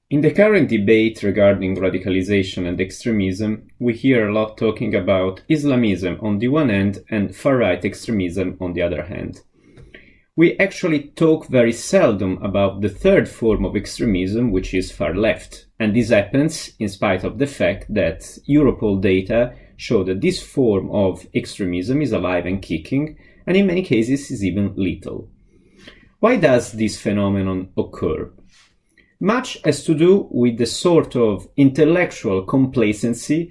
In the current debate regarding radicalization and extremism, we hear a lot talking about Islamism on the one hand and far-right extremism on the other hand. We actually talk very seldom about the third form of extremism, which is far-left, and this happens in spite of the fact that Europol data show that this form of extremism is alive and kicking, and in many cases is even lethal. Why does this phenomenon occur? Much has to do with the sort of intellectual complacency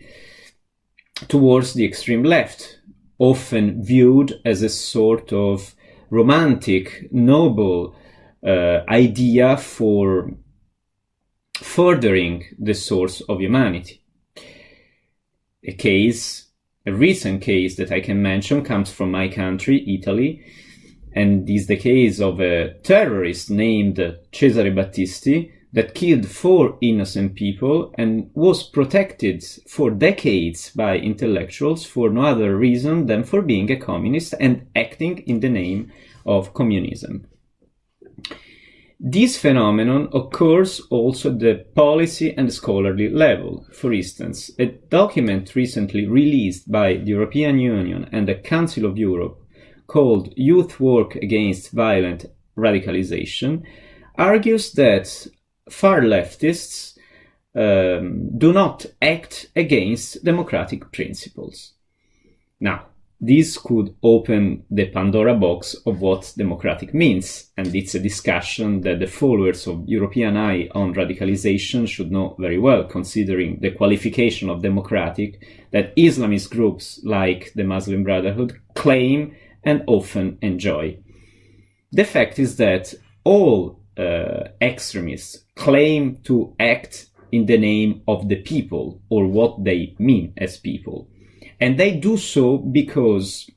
towards the extreme left, often viewed as a sort of romantic, noble idea for furthering the source of humanity. A recent case that I can mention comes from my country, Italy, and is the case of a terrorist named Cesare Battisti that killed 4 innocent people and was protected for decades by intellectuals for no other reason than for being a communist and acting in the name of communism. This phenomenon occurs also at the policy and scholarly level. For instance, a document recently released by the European Union and the Council of Europe called Youth Work Against Violent Radicalization argues that far leftists do not act against democratic principles. Now, this could open the Pandora box of what democratic means, and it's a discussion that the followers of European Eye on radicalization should know very well, considering the qualification of democratic that Islamist groups like the Muslim Brotherhood claim and often enjoy. The fact is that all extremists claim to act in the name of the people, or what they mean as people. And they do so because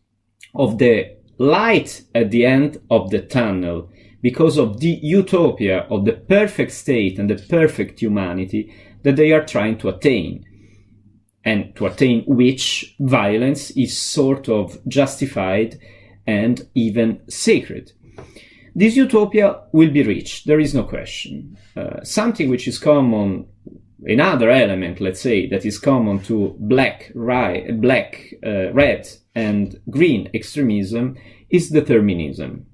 of the light at the end of the tunnel, because of the utopia of the perfect state and the perfect humanity that they are trying to attain, and to attain which violence is sort of justified and even sacred. This utopia will be reached, there is no question. Something which is common, another element, let's say, that is common to black, red, and green extremism is determinism.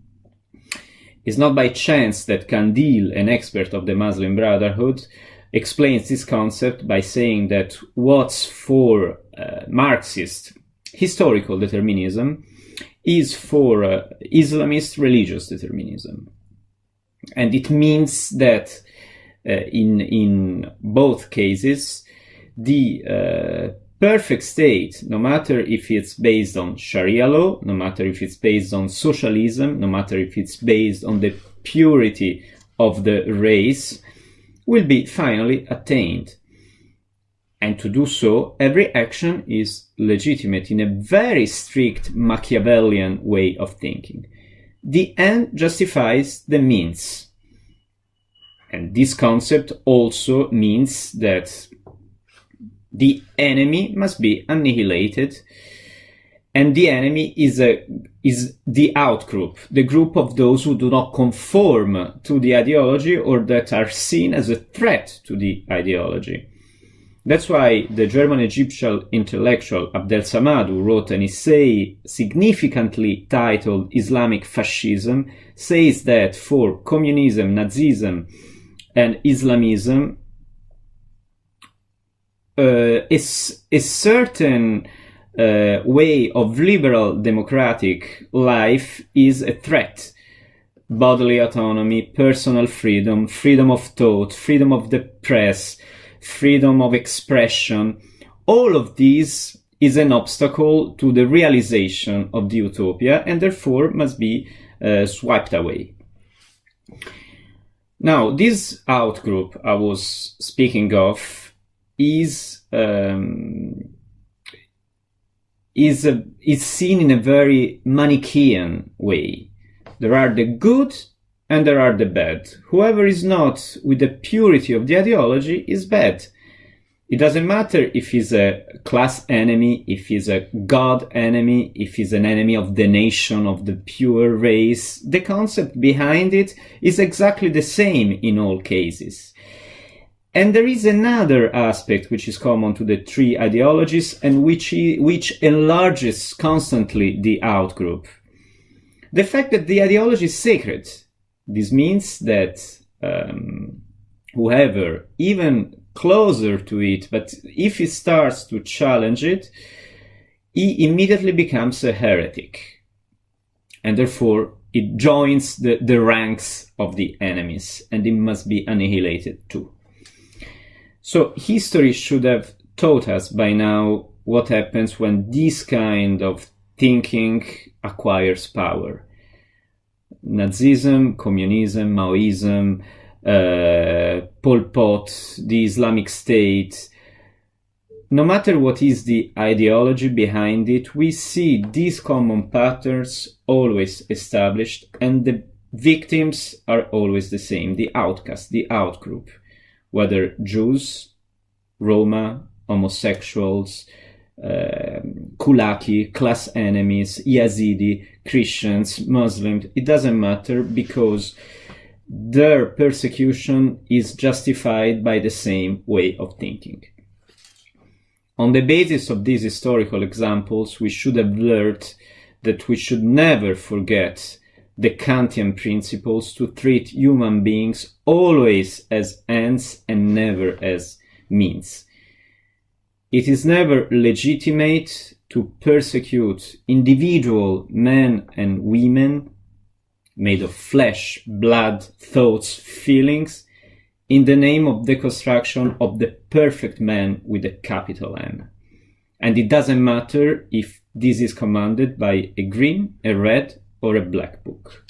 It's not by chance that Kandil, an expert of the Muslim Brotherhood, explains this concept by saying that what's for Marxist historical determinism is for Islamist religious determinism. And it means that in both cases, the perfect state, no matter if it's based on Sharia law, no matter if it's based on socialism, no matter if it's based on the purity of the race, will be finally attained. And to do so, every action is legitimate in a very strict Machiavellian way of thinking. The end justifies the means. And this concept also means that the enemy must be annihilated, and the enemy is the outgroup, the group of those who do not conform to the ideology or that are seen as a threat to the ideology. That's why the German-Egyptian intellectual Abdel Samad, who wrote an essay significantly titled Islamic Fascism, says that for communism, Nazism, and Islamism, a certain way of liberal democratic life is a threat. Bodily autonomy, personal freedom, freedom of thought, freedom of the press, freedom of expression, all of these is an obstacle to the realization of the utopia and therefore must be swiped away. Now, this outgroup I was speaking of is seen in a very Manichaean way. There are the good and there are the bad. Whoever is not with the purity of the ideology is bad. It doesn't matter if he's a class enemy, if he's a God enemy, if he's an enemy of the nation, of the pure race. The concept behind it is exactly the same in all cases. And there is another aspect which is common to the three ideologies and which enlarges constantly the outgroup. The fact that the ideology is sacred. This means that whoever, even closer to it, but if he starts to challenge it, he immediately becomes a heretic. And therefore, it joins the ranks of the enemies, and it must be annihilated too. So history should have taught us by now what happens when this kind of thinking acquires power. Nazism, communism, Maoism, Pol Pot, the Islamic State. No matter what is the ideology behind it, we see these common patterns always established, and the victims are always the same, the outcast, the outgroup. Whether Jews, Roma, homosexuals, Kulaki, class enemies, Yazidi, Christians, Muslims, it doesn't matter, because their persecution is justified by the same way of thinking. On the basis of these historical examples, we should have learned that we should never forget the Kantian principles to treat human beings always as ends and never as means. It is never legitimate to persecute individual men and women made of flesh, blood, thoughts, feelings in the name of the construction of the perfect man with a capital M. And it doesn't matter if this is commanded by a green, a red, or a black book.